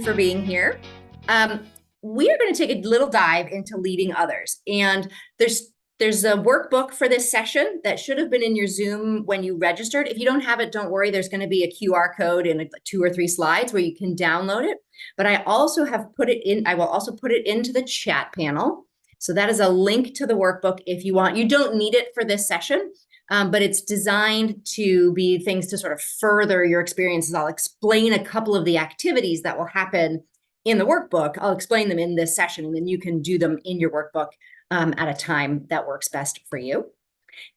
for being here. Um, we are going to take a little dive into leading others. And there's a workbook for this session that should have been in your Zoom when you registered. If you don't have it, don't worry. There's going to be a QR code in 2 or 3 slides where you can download it. But I also have put it in, I will also put it into the chat panel. So that is a link to the workbook if you want. You don't need it for this session, but it's designed to be things to sort of further your experiences. I'll explain a couple of the activities that will happen in the workbook. I'll explain them in this session, and then you can do them in your workbook at a time that works best for you.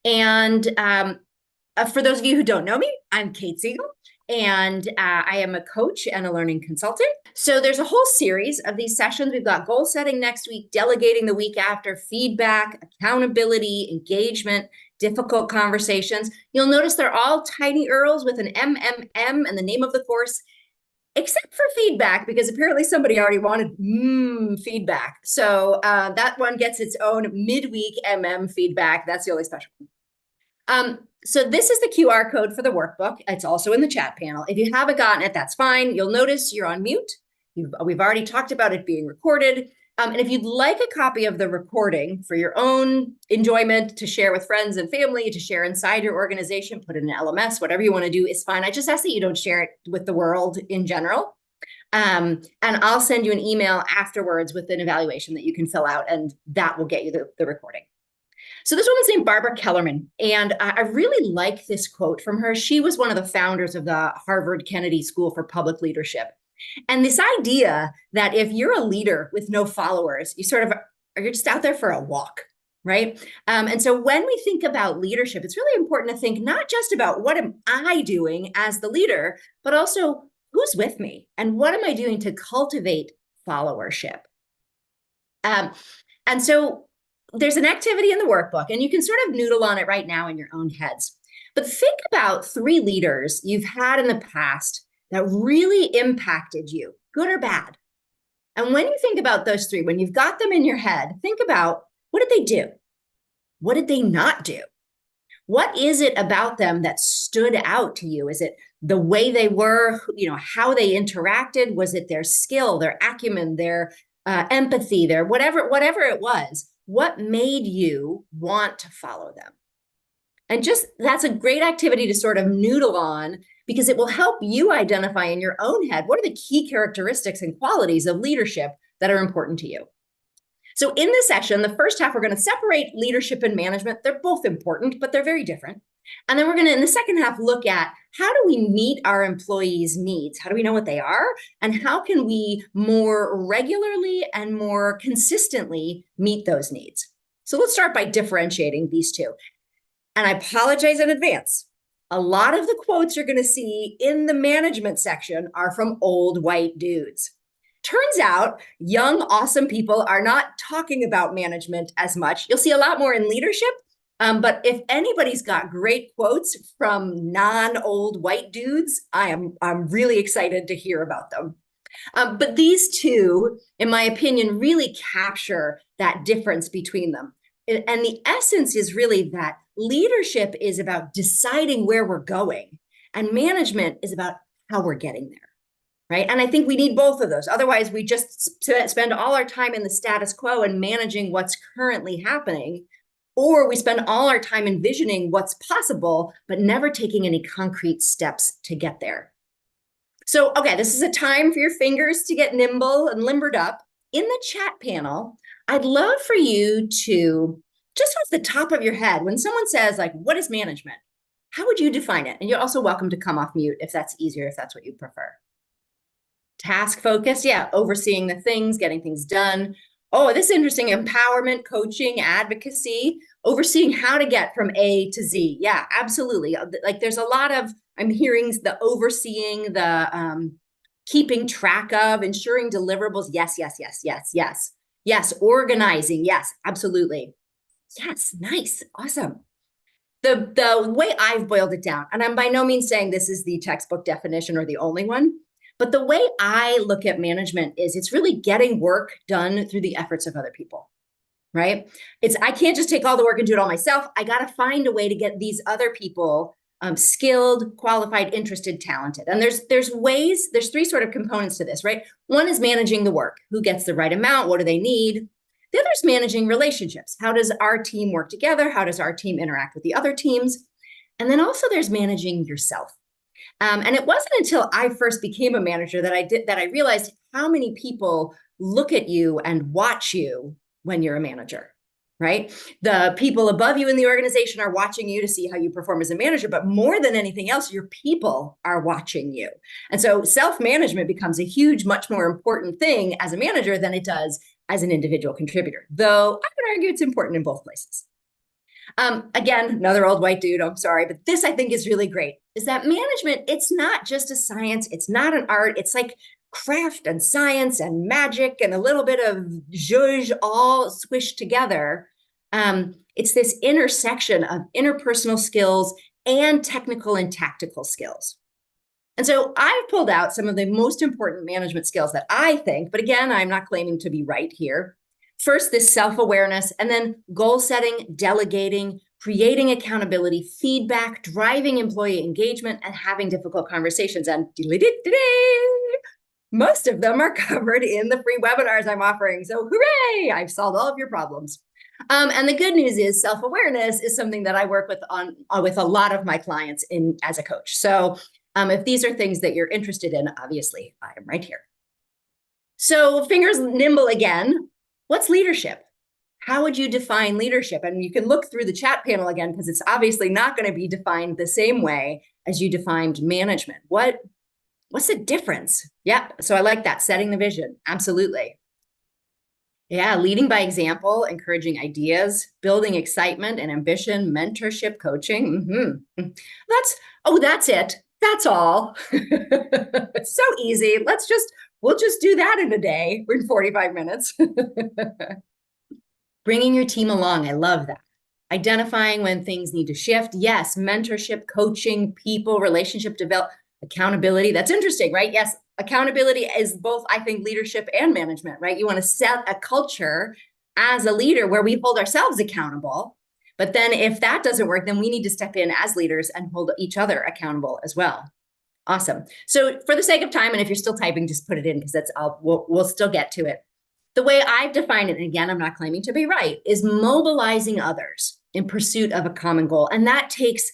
And for those of you who don't know me, I'm Kate Siegel, and I am a coach and a learning consultant. So there's a whole series of these sessions. We've got goal setting next week, delegating the week after, feedback, accountability, engagement, difficult conversations. You'll notice they're all tiny URLs with an MMM and the name of the course, except for feedback, because apparently somebody already wanted feedback. So that one gets its own midweek feedback. That's the only special one. So this is the QR code for the workbook. It's also in the chat panel. If you haven't gotten it, that's fine. You'll notice you're on mute. We've already talked about it being recorded. And if you'd like a copy of the recording for your own enjoyment, to share with friends and family, to share inside your organization, put it in an LMS, whatever you want to do is fine. I just ask that you don't share it with the world in general. And I'll send you an email afterwards with an evaluation that you can fill out, and that will get you the recording. So this woman's named Barbara Kellerman, and I really like this quote from her. She was one of the founders of the Harvard Kennedy School for Public Leadership. And this idea that if you're a leader with no followers, you're just out there for a walk, right? And so when we think about leadership, it's really important to think not just about what am I doing as the leader, but also who's with me and what am I doing to cultivate followership. And so there's an activity in the workbook, and you can sort of noodle on it right now in your own heads. But think about 3 leaders you've had in the past that really impacted you, good or bad. And when you think about those 3, when you've got them in your head, think about, what did they do? What did they not do? What is it about them that stood out to you? Is it the way they were, how they interacted? Was it their skill, their acumen, their empathy, their whatever it was? What made you want to follow them? And that's a great activity to sort of noodle on, because it will help you identify in your own head, what are the key characteristics and qualities of leadership that are important to you? So in this session, the first half, we're going to separate leadership and management. They're both important, but they're very different. And then we're going to, in the second half, look at how do we meet our employees' needs? How do we know what they are? And how can we more regularly and more consistently meet those needs? So let's start by differentiating these two. And I apologize in advance. A lot of the quotes you're going to see in the management section are from old white dudes. Turns out young, awesome people are not talking about management as much. You'll see a lot more in leadership. But if anybody's got great quotes from non-old white dudes, I'm really excited to hear about them. But these two, in my opinion, really capture that difference between them. And the essence is really that leadership is about deciding where we're going, and management is about how we're getting there, right? And I think we need both of those. Otherwise, we just spend all our time in the status quo and managing what's currently happening, or we spend all our time envisioning what's possible, but never taking any concrete steps to get there. So, okay, this is a time for your fingers to get nimble and limbered up. In the chat panel, I'd love for you to, just off the top of your head, when someone says, like, what is management? How would you define it? And you're also welcome to come off mute if that's easier, if that's what you prefer. Task focus, yeah, overseeing the things, getting things done. Oh, this is interesting. Empowerment, coaching, advocacy, overseeing how to get from A to Z. Yeah, absolutely. Like there's a lot of, I'm hearing the overseeing, the keeping track of, ensuring deliverables. Yes, yes, yes, yes, yes. Yes, organizing. Yes, absolutely. Yes, nice, awesome. The way I've boiled it down, and I'm by no means saying this is the textbook definition or the only one, but the way I look at management is it's really getting work done through the efforts of other people, right? I can't just take all the work and do it all myself. I got to find a way to get these other people skilled, qualified, interested, talented. And there's three sort of components to this, right? One is managing the work. Who gets the right amount? What do they need? The other is managing relationships. How does our team work together? How does our team interact with the other teams? And then also there's managing yourself. And it wasn't until I first became a manager that I realized how many people look at you and watch you when you're a manager, right? The people above you in the organization are watching you to see how you perform as a manager, but more than anything else, your people are watching you. And so self-management becomes a huge, much more important thing as a manager than it does as an individual contributor, though I would argue it's important in both places. Again, another old white dude, I'm sorry, but this I think is really great, is that management, it's not just a science, it's not an art, it's like craft and science and magic and a little bit of zhuzh all squished together. It's this intersection of interpersonal skills and technical and tactical skills. And so I've pulled out some of the most important management skills that I think, but again, I'm not claiming to be right here. First, this self-awareness, and then goal setting, delegating, creating accountability, feedback, driving employee engagement, and having difficult conversations. And most of them are covered in the free webinars I'm offering. So hooray, I've solved all of your problems. And the good news is self-awareness is something that I work with with a lot of my clients as a coach. So if these are things that you're interested in, obviously I am right here. So fingers nimble again. What's leadership? How would you define leadership? And you can look through the chat panel again, because it's obviously not going to be defined the same way as you defined management. What's the difference? Yeah, so I like that, setting the vision, absolutely. Yeah, leading by example, encouraging ideas, building excitement and ambition, mentorship, coaching. That's it. That's all. It's so easy. We'll just do that in a day. We're in 45 minutes. Bringing your team along. I love that. Identifying when things need to shift. Yes, mentorship, coaching, people, relationship development, accountability. That's interesting, right? Yes, accountability is both, I think, leadership and management, right? You want to set a culture as a leader where we hold ourselves accountable. But then if that doesn't work, then we need to step in as leaders and hold each other accountable as well. Awesome. So for the sake of time, and if you're still typing, just put it in, because we'll still get to it. The way I've defined it, and again, I'm not claiming to be right, is mobilizing others in pursuit of a common goal. And that takes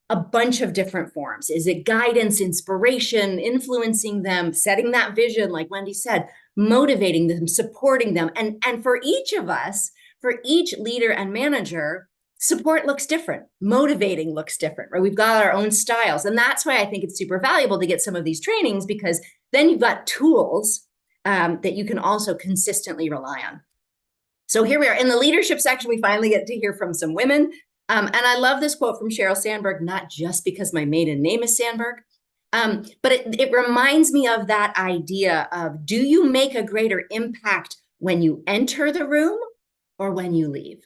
a bunch of different forms. Is it guidance, inspiration, influencing them, setting that vision, like Wendy said, motivating them, supporting them? And for each of us, for each leader and manager, support looks different. Motivating looks different, right? We've got our own styles. And that's why I think it's super valuable to get some of these trainings, because then you've got tools that you can also consistently rely on. So here we are in the leadership section. We finally get to hear from some women. And I love this quote from Sheryl Sandberg, not just because my maiden name is Sandberg, but it reminds me of that idea of, do you make a greater impact when you enter the room or when you leave?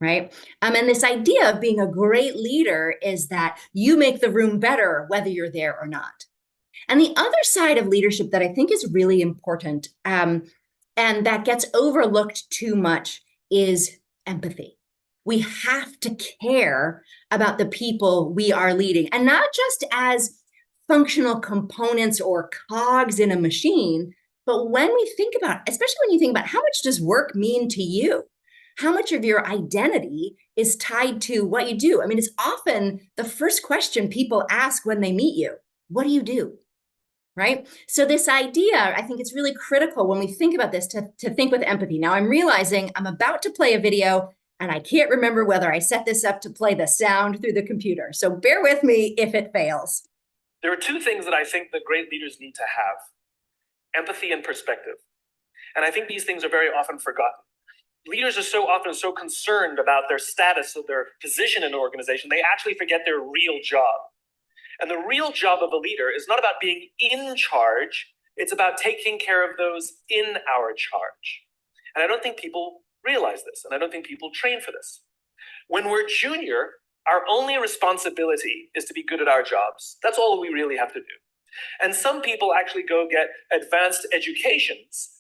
Right? And this idea of being a great leader is that you make the room better whether you're there or not. And the other side of leadership that I think is really important, and that gets overlooked too much, is empathy. We have to care about the people we are leading, and not just as functional components or cogs in a machine, but when we think about, especially when you think about how much does work mean to you? How much of your identity is tied to what you do? I mean, it's often the first question people ask when they meet you. What do you do? Right? So this idea, I think it's really critical when we think about this to think with empathy. Now I'm realizing I'm about to play a video and I can't remember whether I set this up to play the sound through the computer. So bear with me if it fails. There are two things that I think that great leaders need to have: empathy and perspective. And I think these things are very often forgotten. Leaders are so often so concerned about their status or their position in an organization, they actually forget their real job. And the real job of a leader is not about being in charge, it's about taking care of those in our charge. And I don't think people realize this, and I don't think people train for this. When we're junior, our only responsibility is to be good at our jobs. That's all we really have to do. And some people actually go get advanced educations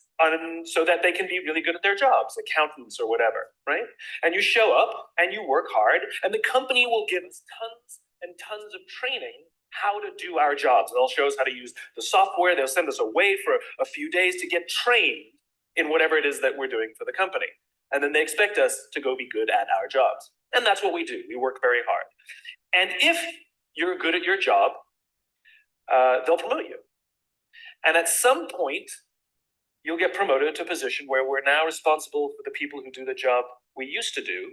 so that they can be really good at their jobs, accountants or whatever, right? And you show up and you work hard, and the company will give us tons and tons of training how to do our jobs. They'll show us how to use the software. They'll send us away for a few days to get trained in whatever it is that we're doing for the company. And then they expect us to go be good at our jobs. And that's what we do. We work very hard. And if you're good at your job, they'll promote you. And at some point, you'll get promoted to a position where we're now responsible for the people who do the job we used to do,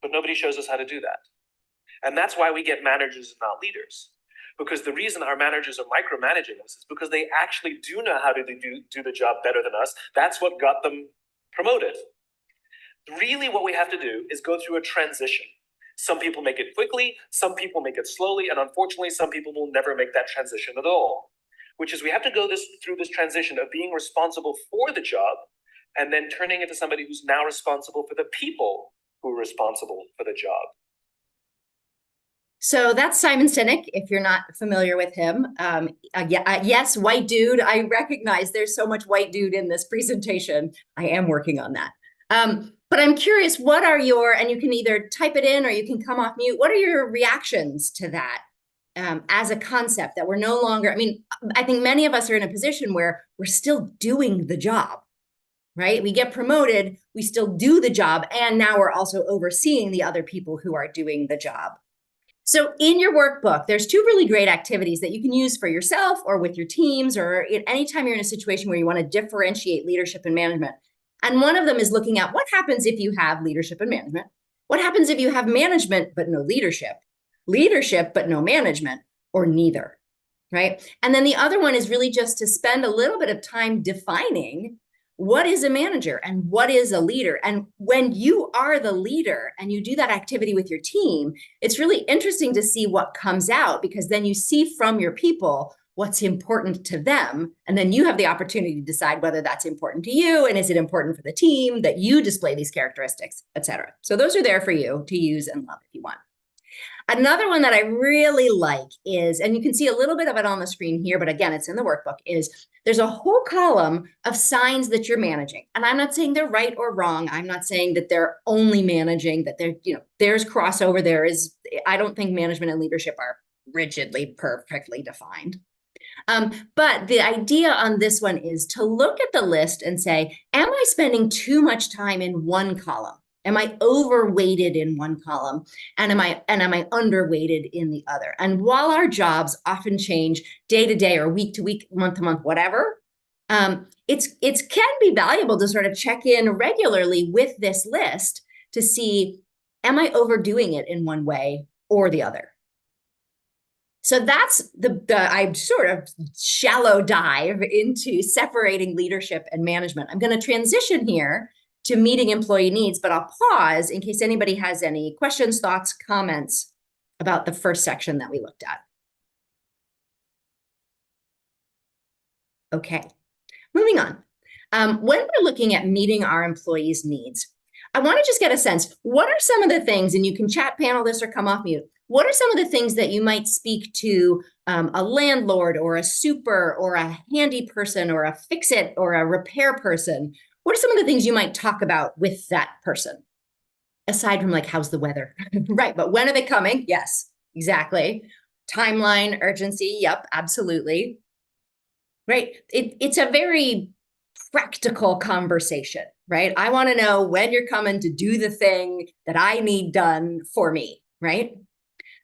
but nobody shows us how to do that. And that's why we get managers and not leaders. Because the reason our managers are micromanaging us is because they actually do know how to do the job better than us. That's what got them promoted. Really, what we have to do is go through a transition. Some people make it quickly, some people make it slowly, and unfortunately, some people will never make that transition at all. Which is we have to go through this transition of being responsible for the job and then turning into somebody who's now responsible for the people who are responsible for the job. So that's Simon Sinek, if you're not familiar with him. Yes, white dude. I recognize there's so much white dude in this presentation. I am working on that. But I'm curious, what are your, and you can either type it in or you can come off mute, what are your reactions to that as a concept that we're no longer, I mean, I think many of us are in a position where we're still doing the job, right? We get promoted, we still do the job, and now we're also overseeing the other people who are doing the job. So in your workbook, there's two really great activities that you can use for yourself or with your teams or anytime you're in a situation where you want to differentiate leadership and management. And one of them is looking at what happens if you have leadership and management. What happens if you have management but no leadership? Leadership but no management, or neither, right? And then the other one is really just to spend a little bit of time defining what is a manager and what is a leader. And when you are the leader and you do that activity with your team, it's really interesting to see what comes out, because then you see from your people what's important to them. And then you have the opportunity to decide whether that's important to you, and is it important for the team that you display these characteristics, et cetera. So those are there for you to use and love if you want. Another one that I really like is, and you can see a little bit of it on the screen here, but again, it's in the workbook, is there's a whole column of signs that you're managing. And I'm not saying they're right or wrong. I'm not saying that they're only managing, that they're, there's crossover. There is, I don't think management and leadership are rigidly, perfectly defined. But the idea on this one is to look at the list and say, am I spending too much time in one column? Am I overweighted in one column? And am I underweighted in the other? And while our jobs often change day to day or week to week, month to month, whatever, it can be valuable to sort of check in regularly with this list to see, am I overdoing it in one way or the other? So that's I sort of shallow dive into separating leadership and management. I'm going to transition here to meeting employee needs, but I'll pause in case anybody has any questions, thoughts, comments about the first section that we looked at. Okay, moving on. When we're looking at meeting our employees' needs, I want to just get a sense, what are some of the things, and you can chat panel this or come off mute, what are some of the things that you might speak to a landlord or a super or a handy person or a fix-it or a repair person? What are some of the things you might talk about with that person? Aside from like, how's the weather? Right, but when are they coming? Yes, exactly. Timeline, urgency, yep, absolutely. Right, it's a very practical conversation, right? I want to know when you're coming to do the thing that I need done for me, right?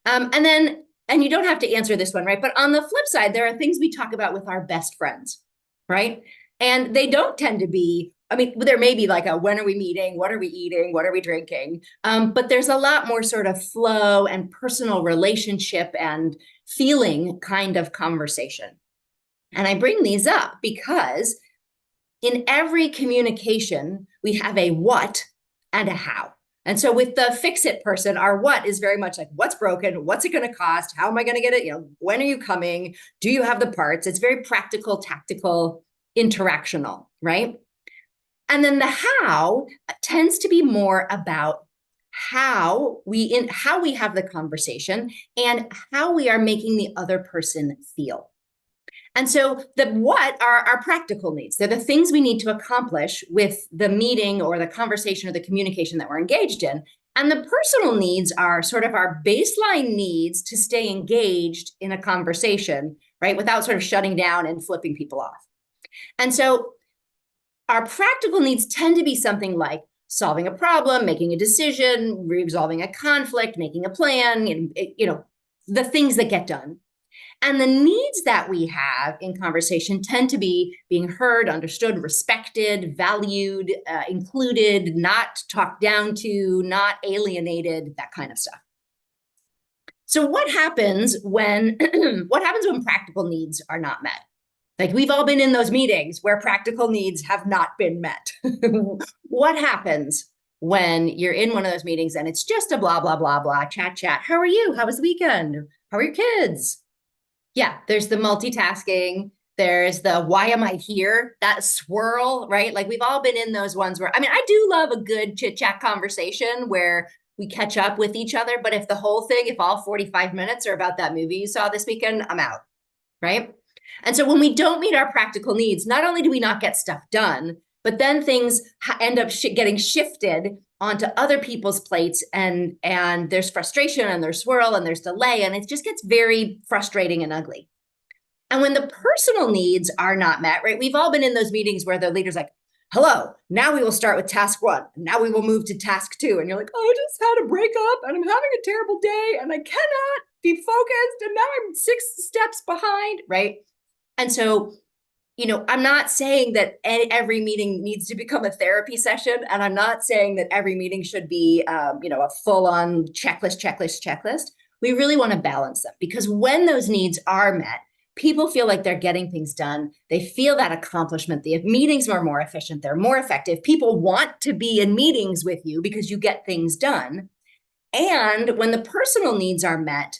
And you don't have to answer this one, right? But on the flip side, there are things we talk about with our best friends, right? And they don't tend to be, I mean, there may be like a, when are we meeting? What are we eating? What are we drinking? But there's a lot more sort of flow and personal relationship and feeling kind of conversation. And I bring these up because in every communication, we have a what and a how. And so with the fix-it person, our what is very much like, what's broken? What's it going to cost? How am I going to get it? When are you coming? Do you have the parts? It's very practical, tactical, interactional, right? And then the how tends to be more about how we have the conversation and how we are making the other person feel. And so the what are our practical needs. They're the things we need to accomplish with the meeting or the conversation or the communication that we're engaged in. And the personal needs are sort of our baseline needs to stay engaged in a conversation, right? Without sort of shutting down and flipping people off. And so our practical needs tend to be something like solving a problem, making a decision, resolving a conflict, making a plan, and, the things that get done. And the needs that we have in conversation tend to be being heard, understood, respected, valued, included, not talked down to, not alienated, that kind of stuff. So what happens when what happens when practical needs are not met? Like, we've all been in those meetings where practical needs have not been met. What happens when you're in one of those meetings and it's just a blah, blah, blah, blah, chat, chat. How are you? How was the weekend? How are your kids? Yeah, there's the multitasking. There's the why am I here? That swirl, right? Like, we've all been in those ones where, I mean, I do love a good chit chat conversation where we catch up with each other. But if the whole thing, if all 45 minutes are about that movie you saw this weekend, I'm out, right? And so when we don't meet our practical needs, not only do we not get stuff done, but then things end up getting shifted onto other people's plates, and there's frustration and there's swirl and there's delay, and it just gets very frustrating and ugly. And when the personal needs are not met, right? We've all been in those meetings where the leader's like, hello, now we will start with task 1. Now we will move to task 2. And you're like, oh, I just had a breakup and I'm having a terrible day and I cannot be focused. And now I'm 6 steps behind, right? And so, I'm not saying that every meeting needs to become a therapy session. And I'm not saying that every meeting should be, a full-on checklist. We really want to balance them, because when those needs are met, people feel like they're getting things done. They feel that accomplishment. The meetings are more efficient. They're more effective. People want to be in meetings with you because you get things done. And when the personal needs are met,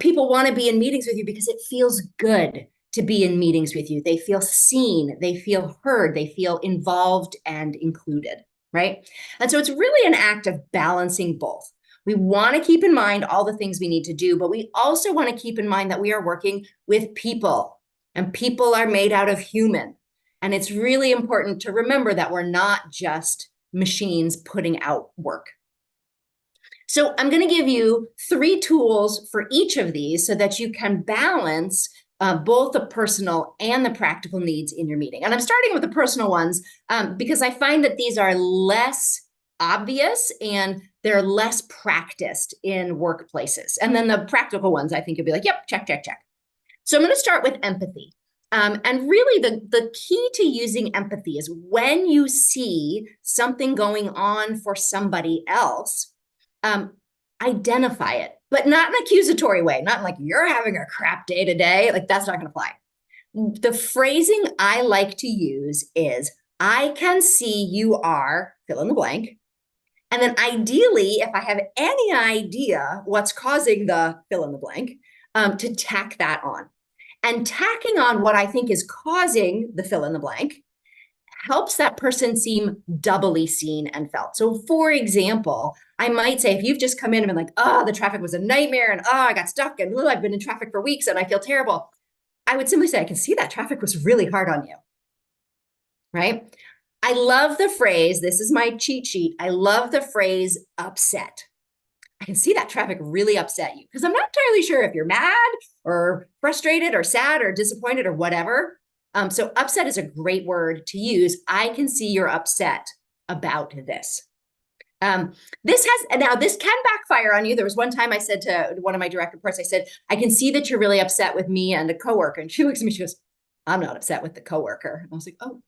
people want to be in meetings with you because it feels good to be in meetings with you. They feel seen, they feel heard, they feel involved and included, right? And so it's really an act of balancing both. We want to keep in mind all the things we need to do, but we also want to keep in mind that we are working with people, and people are made out of human. And it's really important to remember that we're not just machines putting out work. So I'm going to give you 3 tools for each of these so that you can balance both the personal and the practical needs in your meeting. And I'm starting with the personal ones because I find that these are less obvious and they're less practiced in workplaces. And then the practical ones, I think you'll be like, yep, check, check, check. So I'm going to start with empathy. And really the key to using empathy is when you see something going on for somebody else, identify it, but not in an accusatory way, not like you're having a crap day today. Like, that's not going to fly. The phrasing I like to use is, I can see you are fill in the blank. And then ideally, if I have any idea what's causing the fill in the blank, to tack that on. And tacking on what I think is causing the fill in the blank helps that person seem doubly seen and felt. So for example, I might say, if you've just come in and been like, oh, the traffic was a nightmare, and oh, I got stuck, and I've been in traffic for weeks and I feel terrible, I would simply say, I can see that traffic was really hard on you, right? I love the phrase, this is my cheat sheet, I love the phrase upset. I can see that traffic really upset you, because I'm not entirely sure if you're mad or frustrated or sad or disappointed or whatever. So upset is a great word to use. I can see you're upset about this. This can backfire on you. There was one time I said to one of my direct reports, I said, I can see that you're really upset with me and a coworker. And she looks at me, she goes, I'm not upset with the coworker. And I was like, oh,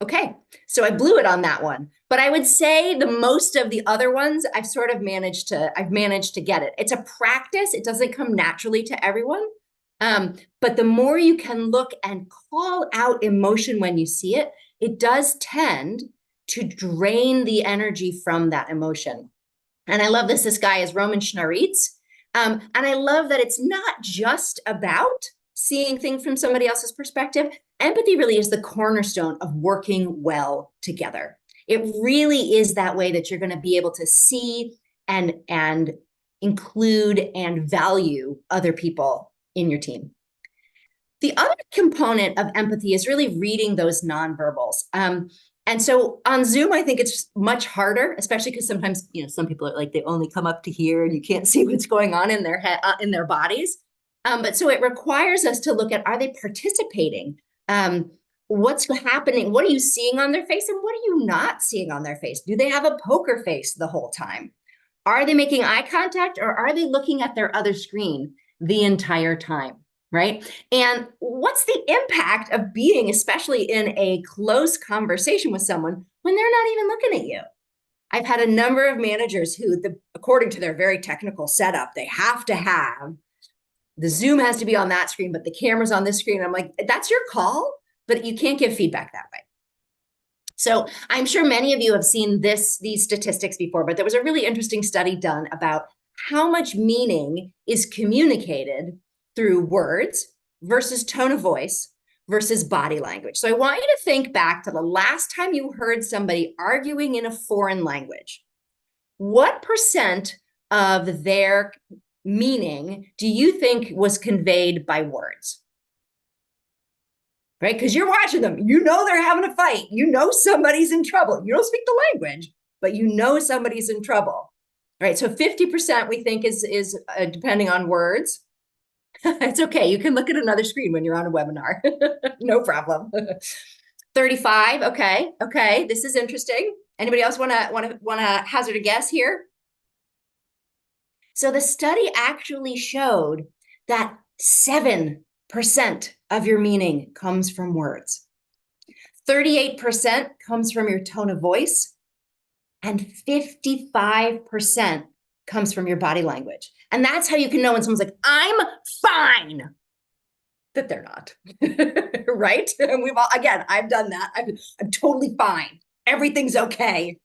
okay. So I blew it on that one. But I would say the most of the other ones, I've managed to get it. It's a practice. It doesn't come naturally to everyone. But the more you can look and call out emotion when you see it, it does tend to drain the energy from that emotion. And I love this. This guy is Roman Schnaritz. And I love that it's not just about seeing things from somebody else's perspective. Empathy really is the cornerstone of working well together. It really is that way that you're going to be able to see and include and value other people in your team. The other component of empathy is really reading those nonverbals. And so on Zoom, I think it's much harder, especially because sometimes, some people are like, they only come up to here and you can't see what's going on in their head, in their bodies. But so it requires us to look at, are they participating? What's happening? What are you seeing on their face? And what are you not seeing on their face? Do they have a poker face the whole time? Are they making eye contact, or are they looking at their other screen the entire time? Right? And what's the impact of being, especially in a close conversation with someone, when they're not even looking at you? I've had a number of managers who, according to their very technical setup, they have to have the Zoom has to be on that screen, but the camera's on this screen. I'm like, that's your call, but you can't give feedback that way. So I'm sure many of you have seen these statistics before, but there was a really interesting study done about how much meaning is communicated through words versus tone of voice versus body language. So I want you to think back to the last time you heard somebody arguing in a foreign language. What percent of their meaning do you think was conveyed by words? Right? Because you're watching them. You know they're having a fight. You know somebody's in trouble. You don't speak the language, but you know somebody's in trouble. Right? So 50% we think is depending on words. It's okay. You can look at another screen when you're on a webinar. No problem. 35. Okay. Okay. This is interesting. Anybody else want to hazard a guess here? So the study actually showed that 7% of your meaning comes from words. 38% comes from your tone of voice, and 55% comes from your body language. And that's how you can know when someone's like, I'm fine, that they're not, right? And I've done that. I'm totally fine. Everything's okay.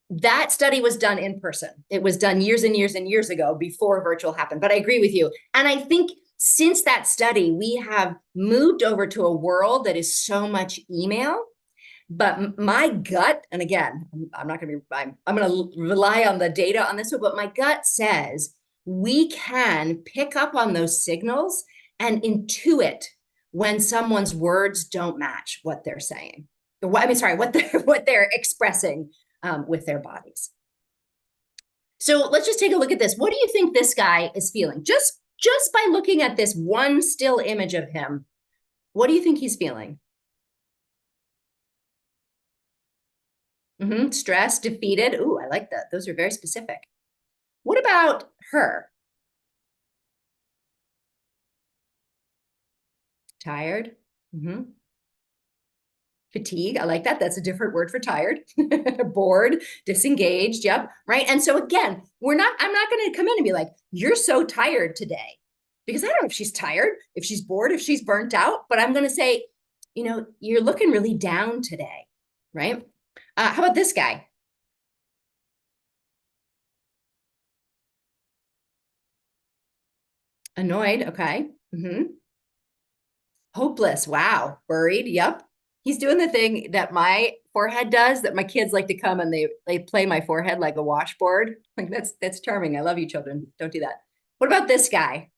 That study was done in person. It was done years and years and years ago before virtual happened. But I agree with you. And I think since that study, we have moved over to a world that is so much email. But my gut, and again, I'm not going to be, I'm going to rely on the data on this one, but my gut says we can pick up on those signals and intuit when someone's words don't match what they're saying. What they're expressing with their bodies. So let's just take a look at this. What do you think this guy is feeling? Just by looking at this one still image of him, what do you think he's feeling? Stressed, defeated. Ooh, I like that. Those are very specific. What about her? Tired. Fatigue. I like that. That's a different word for tired. Bored, disengaged. Yep. Right. And so again, I'm not going to come in and be like, you're so tired today, because I don't know if she's tired, if she's bored, if she's burnt out, but I'm going to say, you're looking really down today. Right. How about this guy? Annoyed. Okay. Hopeless. Wow. Worried. Yep. He's doing the thing that my forehead does, that my kids like to come and they play my forehead like a washboard. Like that's charming. I love you, children. Don't do that. What about this guy?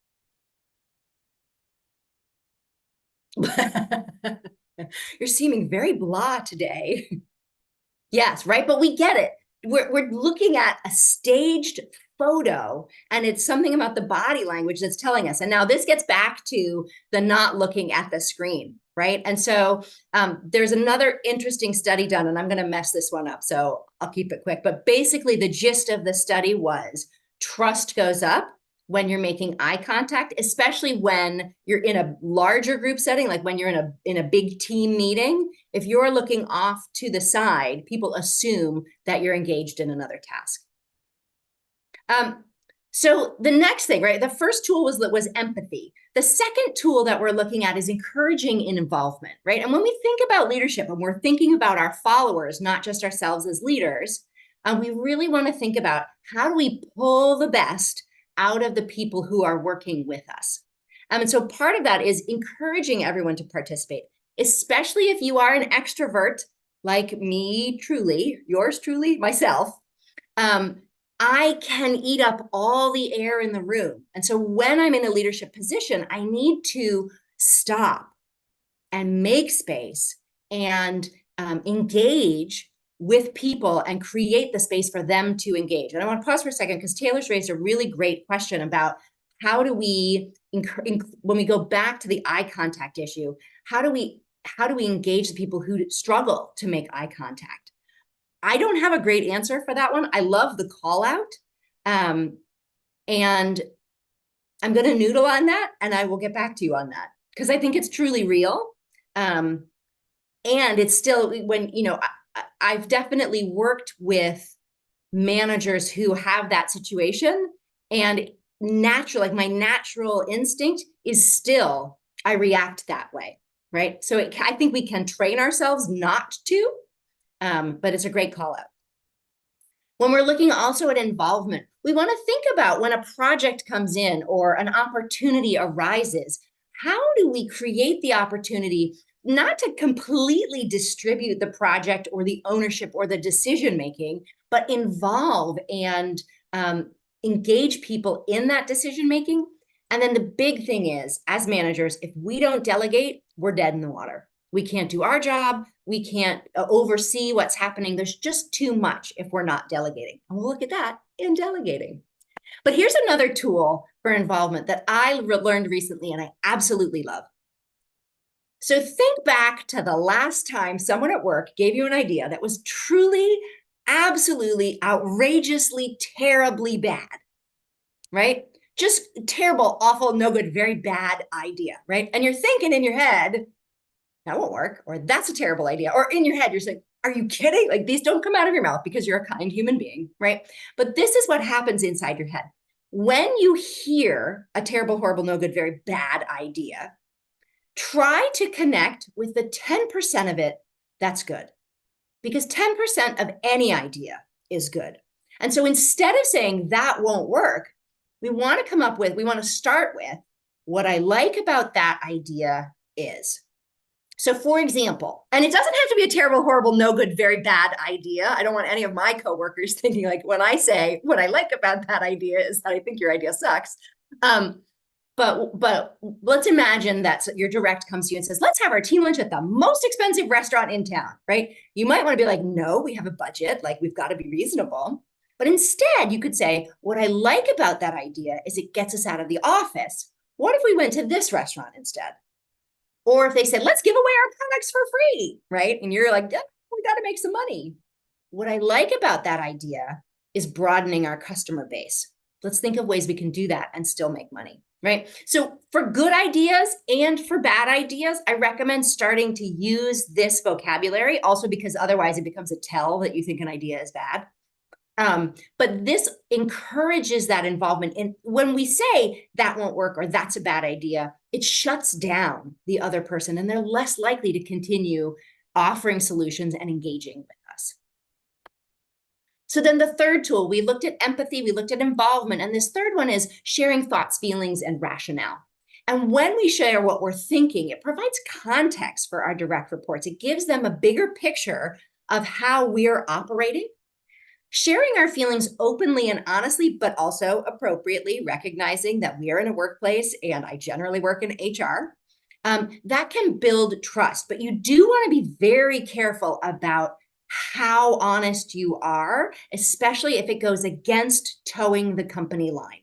You're seeming very blah today. Yes, right. But we get it. We're looking at a staged photo, and it's something about the body language that's telling us. And now this gets back to the not looking at the screen, right? And so there's another interesting study done, and I'm going to mess this one up, so I'll keep it quick. But basically, the gist of the study was trust goes up when you're making eye contact, especially when you're in a larger group setting, like when you're in a big team meeting. If you're looking off to the side, people assume that you're engaged in another task. So the next thing, right? The first tool was empathy. The second tool that we're looking at is encouraging involvement, right? And when we think about leadership and we're thinking about our followers, not just ourselves as leaders, we really want to think about how do we pull the best out of the people who are working with us. And so part of that is encouraging everyone to participate, especially if you are an extrovert like me, truly, yours truly, myself. I can eat up all the air in the room. And so when I'm in a leadership position, I need to stop and make space and engage with people and create the space for them to engage. And I want to pause for a second because Taylor's raised a really great question about how do we, when we go back to the eye contact issue, how do we engage the people who struggle to make eye contact? I don't have a great answer for that one. I love the call out. And I'm going to noodle on that, and I will get back to you on that because I think it's truly real. And it's still, when, I've definitely worked with managers who have that situation, and like my natural instinct is still, I react that way, right? So I think we can train ourselves not to, but it's a great call out. When we're looking also at involvement, we want to think about when a project comes in or an opportunity arises, how do we create the opportunity not to completely distribute the project or the ownership or the decision making, but involve and engage people in that decision making? And then the big thing is, as managers, if we don't delegate, we're dead in the water. We can't do our job. We can't oversee what's happening. There's just too much if we're not delegating. And we'll look at that in delegating. But here's another tool for involvement that I learned recently and I absolutely love. So think back to the last time someone at work gave you an idea that was truly, absolutely, outrageously, terribly bad, right? Just terrible, awful, no good, very bad idea, right? And you're thinking in your head, that won't work, or that's a terrible idea. Or in your head, you're saying, are you kidding? Like, these don't come out of your mouth because you're a kind human being, right? But this is what happens inside your head. When you hear a terrible, horrible, no good, very bad idea, try to connect with the 10% of it that's good. Because 10% of any idea is good. And so instead of saying that won't work, we want to start with what I like about that idea is. So for example, and it doesn't have to be a terrible, horrible, no good, very bad idea. I don't want any of my coworkers thinking like when I say what I like about that idea is that I think your idea sucks. But let's imagine that your direct comes to you and says, let's have our team lunch at the most expensive restaurant in town, right? You might want to be like, no, we have a budget. Like, we've got to be reasonable. But instead, you could say, what I like about that idea is it gets us out of the office. What if we went to this restaurant instead? Or if they said, let's give away our products for free, right? And you're like, yeah, we got to make some money. What I like about that idea is broadening our customer base. Let's think of ways we can do that and still make money, right? So for good ideas and for bad ideas, I recommend starting to use this vocabulary, also because otherwise it becomes a tell that you think an idea is bad. But this encourages that involvement. And when we say that won't work or that's a bad idea, it shuts down the other person and they're less likely to continue offering solutions and engaging with us. So then the third tool, we looked at empathy, we looked at involvement, and this third one is sharing thoughts, feelings, and rationale. And when we share what we're thinking, it provides context for our direct reports. It gives them a bigger picture of how we're operating. Sharing our feelings openly and honestly, but also appropriately, recognizing that we are in a workplace and I generally work in HR, that can build trust. But you do want to be very careful about how honest you are, especially if it goes against towing the company line,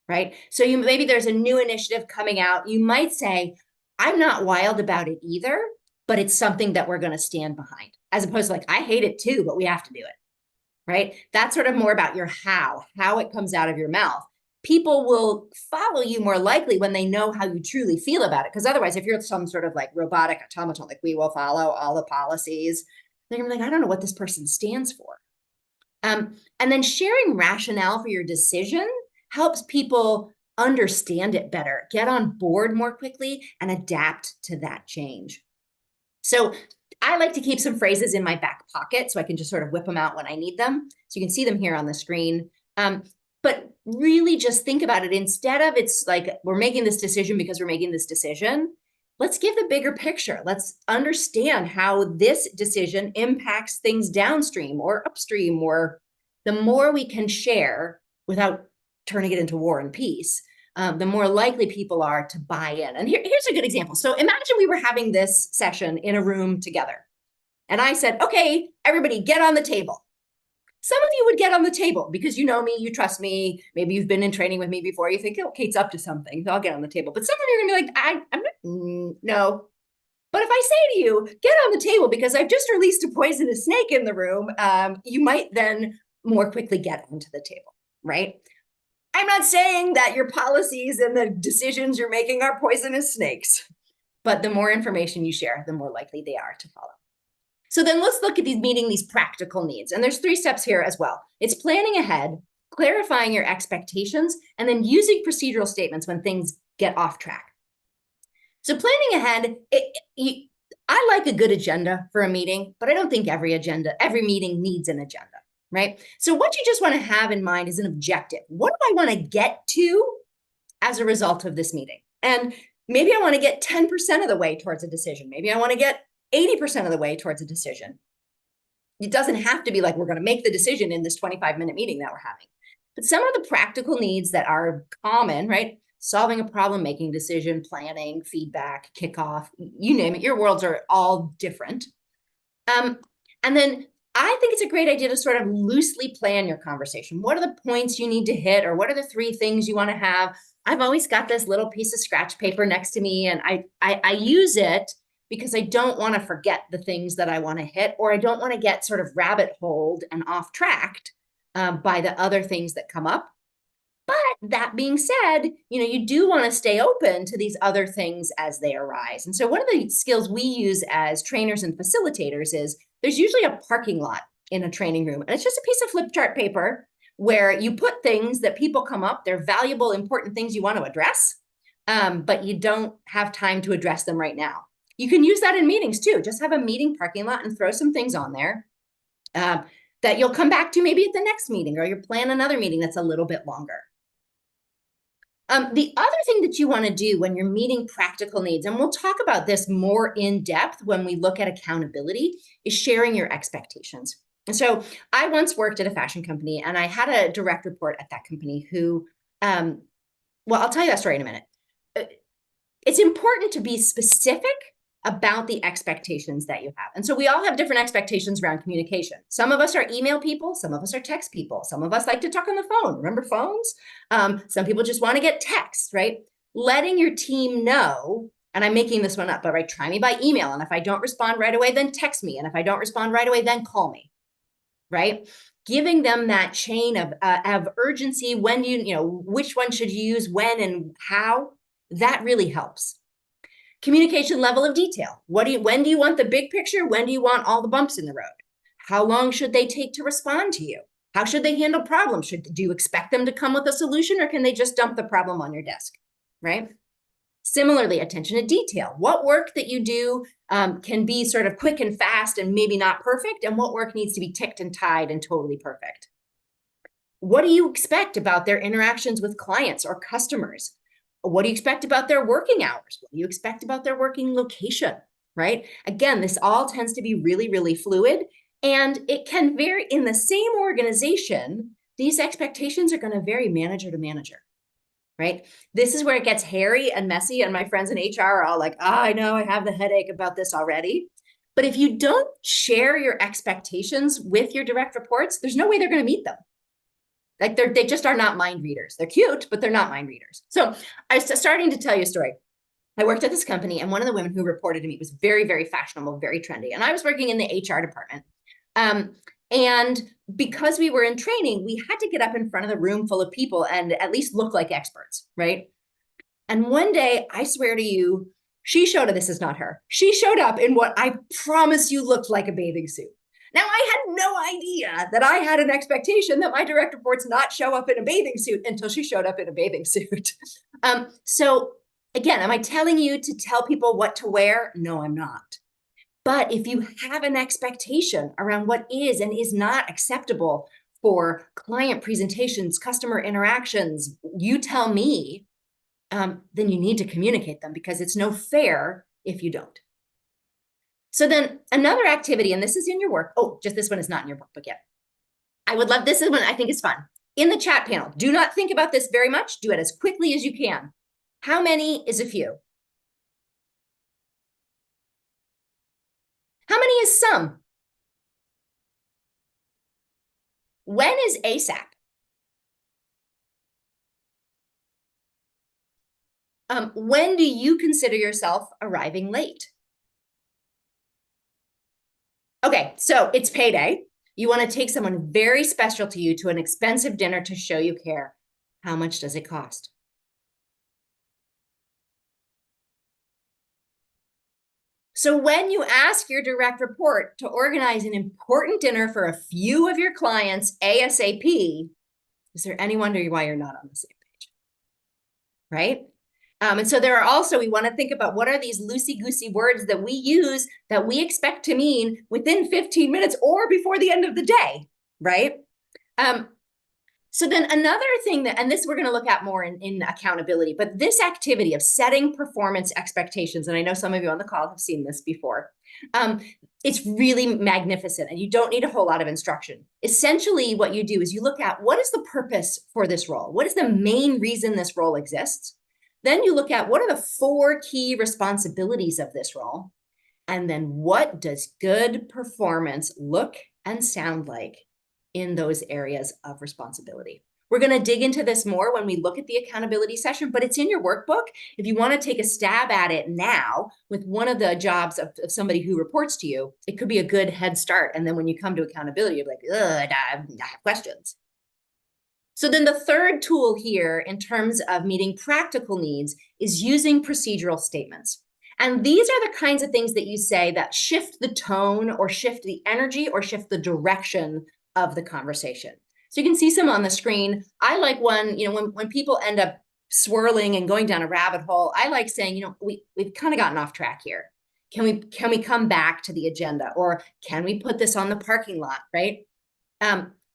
right? So maybe there's a new initiative coming out. You might say, I'm not wild about it either, but it's something that we're going to stand behind, as opposed to like, I hate it too, but we have to do it. Right? That's sort of more about your how it comes out of your mouth. People will follow you more likely when they know how you truly feel about it. Because otherwise, if you're some sort of like robotic automaton, like we will follow all the policies, they're gonna be like, I don't know what this person stands for. And then sharing rationale for your decision helps people understand it better, get on board more quickly, and adapt to that change. So I like to keep some phrases in my back pocket so I can just sort of whip them out when I need them. So you can see them here on the screen. But really just think about it. Instead of it's like, we're making this decision because we're making this decision, let's give the bigger picture. Let's understand how this decision impacts things downstream or upstream, or the more we can share without turning it into war and peace, the more likely people are to buy in. And here's a good example. So imagine we were having this session in a room together. And I said, okay, everybody get on the table. Some of you would get on the table because you know me, you trust me. Maybe you've been in training with me before. You think, oh, Kate's up to something. So I'll get on the table. But some of you are going to be like, I'm not, no. But if I say to you, get on the table because I've just released a poisonous snake in the room, you might then more quickly get onto the table, right? I'm not saying that your policies and the decisions you're making are poisonous snakes, but the more information you share, the more likely they are to follow. So then let's look at meeting these practical needs. And there's 3 steps here as well. It's planning ahead, clarifying your expectations, and then using procedural statements when things get off track. So planning ahead, I like a good agenda for a meeting, but I don't think every meeting needs an agenda, right? So what you just want to have in mind is an objective. What do I want to get to as a result of this meeting? And maybe I want to get 10% of the way towards a decision. Maybe I want to get 80% of the way towards a decision. It doesn't have to be like we're going to make the decision in this 25-minute meeting that we're having. But some of the practical needs that are common, right? Solving a problem, making a decision, planning, feedback, kickoff, you name it. Your worlds are all different. And then I think it's a great idea to sort of loosely plan your conversation. What are the points you need to hit, or what are the 3 things you want to have? I've always got this little piece of scratch paper next to me, and I use it because I don't want to forget the things that I want to hit, or I don't want to get sort of rabbit holed and off tracked by the other things that come up. But that being said, you do want to stay open to these other things as they arise. And so one of the skills we use as trainers and facilitators is there's usually a parking lot in a training room. And it's just a piece of flip chart paper where you put things that people come up, they're valuable, important things you want to address, but you don't have time to address them right now. You can use that in meetings too. Just have a meeting parking lot and throw some things on there that you'll come back to maybe at the next meeting, or you plan another meeting that's a little bit longer. The other thing that you want to do when you're meeting practical needs, and we'll talk about this more in depth when we look at accountability, is sharing your expectations. And so I once worked at a fashion company, and I had a direct report at that company who, well, I'll tell you that story in a minute. It's important to be specific about the expectations that you have. And so we all have different expectations around communication. Some of us are email people, some of us are text people, some of us like to talk on the phone. Remember phones? Some people just want to get text, right? Letting your team know, and I'm making this one up, but right, try me by email. And if I don't respond right away, then text me. And if I don't respond right away, then call me, right? Giving them that chain of urgency, when which one should you use, when and how, that really helps. Communication level of detail. When do you want the big picture? When do you want all the bumps in the road? How long should they take to respond to you? How should they handle problems? Do you expect them to come with a solution, or can they just dump the problem on your desk, right? Similarly, attention to detail. What work that you do can be sort of quick and fast and maybe not perfect, and what work needs to be ticked and tied and totally perfect. What do you expect about their interactions with clients or customers? What do you expect about their working hours? What do you expect about their working location, right? Again, this all tends to be really, really fluid, and it can vary in the same organization. These expectations are going to vary manager to manager, right? This is where it gets hairy and messy, and my friends in HR are all like, I know, I have the headache about this already. But if you don't share your expectations with your direct reports, there's no way they're going to meet them. Like they just are not mind readers. They're cute, but they're not mind readers. So I was starting to tell you a story. I worked at this company, and one of the women who reported to me was very, very fashionable, very trendy. And I was working in the HR department. And because we were in training, we had to get up in front of the room full of people and at least look like experts, right? And one day, I swear to you, she showed up. This is not her. She showed up in what I promise you looked like a bathing suit. Now, I had no idea that I had an expectation that my direct reports not show up in a bathing suit until she showed up in a bathing suit. So again, am I telling you to tell people what to wear? No, I'm not. But if you have an expectation around what is and is not acceptable for client presentations, customer interactions, you tell me, then you need to communicate them, because it's no fair if you don't. So then another activity, and this is in your work. Oh, just this one is not in your workbook yet. I would love, this is one I think is fun. In the chat panel, do not think about this very much. Do it as quickly as you can. How many is a few? How many is some? When is ASAP? When do you consider yourself arriving late? Okay, so it's payday. You want to take someone very special to you to an expensive dinner to show you care. How much does it cost? So when you ask your direct report to organize an important dinner for a few of your clients ASAP, is there any wonder why you're not on the same page? Right? And so there are also, we want to think about what are these loosey-goosey words that we use that we expect to mean within 15 minutes or before the end of the day, right? So then another thing that, and this we're going to look at more in accountability, but this activity of setting performance expectations, and I know some of you on the call have seen this before, it's really magnificent and you don't need a whole lot of instruction. Essentially what you do is you look at what is the purpose for this role? What is the main reason this role exists? Then you look at what are the 4 key responsibilities of this role? And then what does good performance look and sound like in those areas of responsibility? We're going to dig into this more when we look at the accountability session, but it's in your workbook. If you want to take a stab at it now with one of the jobs of somebody who reports to you, it could be a good head start. And then when you come to accountability, you're like, I have questions. So then the third tool here in terms of meeting practical needs is using procedural statements. And these are the kinds of things that you say that shift the tone or shift the energy or shift the direction of the conversation. So you can see some on the screen. I like one, when people end up swirling and going down a rabbit hole, I like saying, we've kind of gotten off track here. Can we come back to the agenda, or can we put this on the parking lot, right?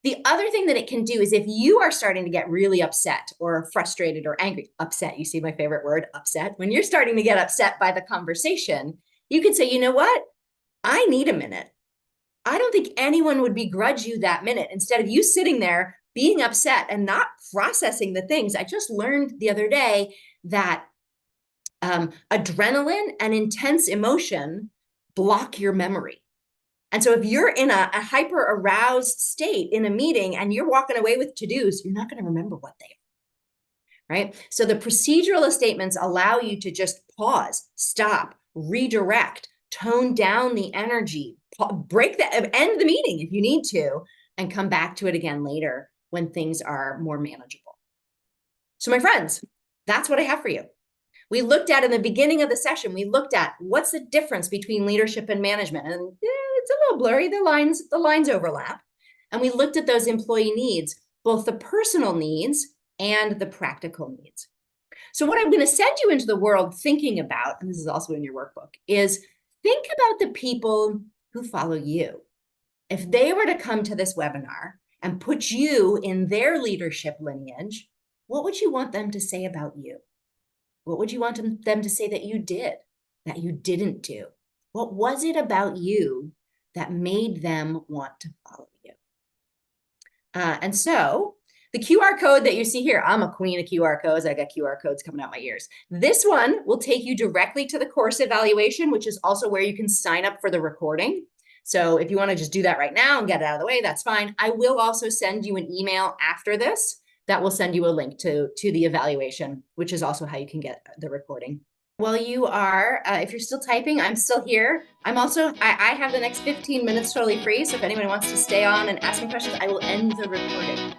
The other thing that it can do is if you are starting to get really upset or frustrated or angry, upset, you see my favorite word, upset. When you're starting to get upset by the conversation, you can say, you know what? I need a minute. I don't think anyone would begrudge you that minute. Instead of you sitting there being upset and not processing the things. I just learned the other day that adrenaline and intense emotion block your memory. And so if you're in a hyper aroused state in a meeting and you're walking away with to-dos, you're not going to remember what they are, right? So the procedural statements allow you to just pause, stop, redirect, tone down the energy, end the meeting if you need to, and come back to it again later when things are more manageable. So my friends, that's what I have for you. We looked at in the beginning of the session, we looked at what's the difference between leadership and management. And it's a little blurry, the lines overlap. And we looked at those employee needs, both the personal needs and the practical needs. So what I'm going to send you into the world thinking about, and this is also in your workbook, is think about the people who follow you. If they were to come to this webinar and put you in their leadership lineage, what would you want them to say about you? What would you want them to say that you did, that you didn't do? What was it about you that made them want to follow you? And so the QR code that you see here, I'm a queen of QR codes. I got QR codes coming out my ears. This one will take you directly to the course evaluation, which is also where you can sign up for the recording. So if you want to just do that right now and get it out of the way, that's fine. I will also send you an email after this that will send you a link to the evaluation, which is also how you can get the recording. While you are, if you're still typing, I'm still here. I have the next 15 minutes totally free. So if anyone wants to stay on and ask me questions, I will end the recording.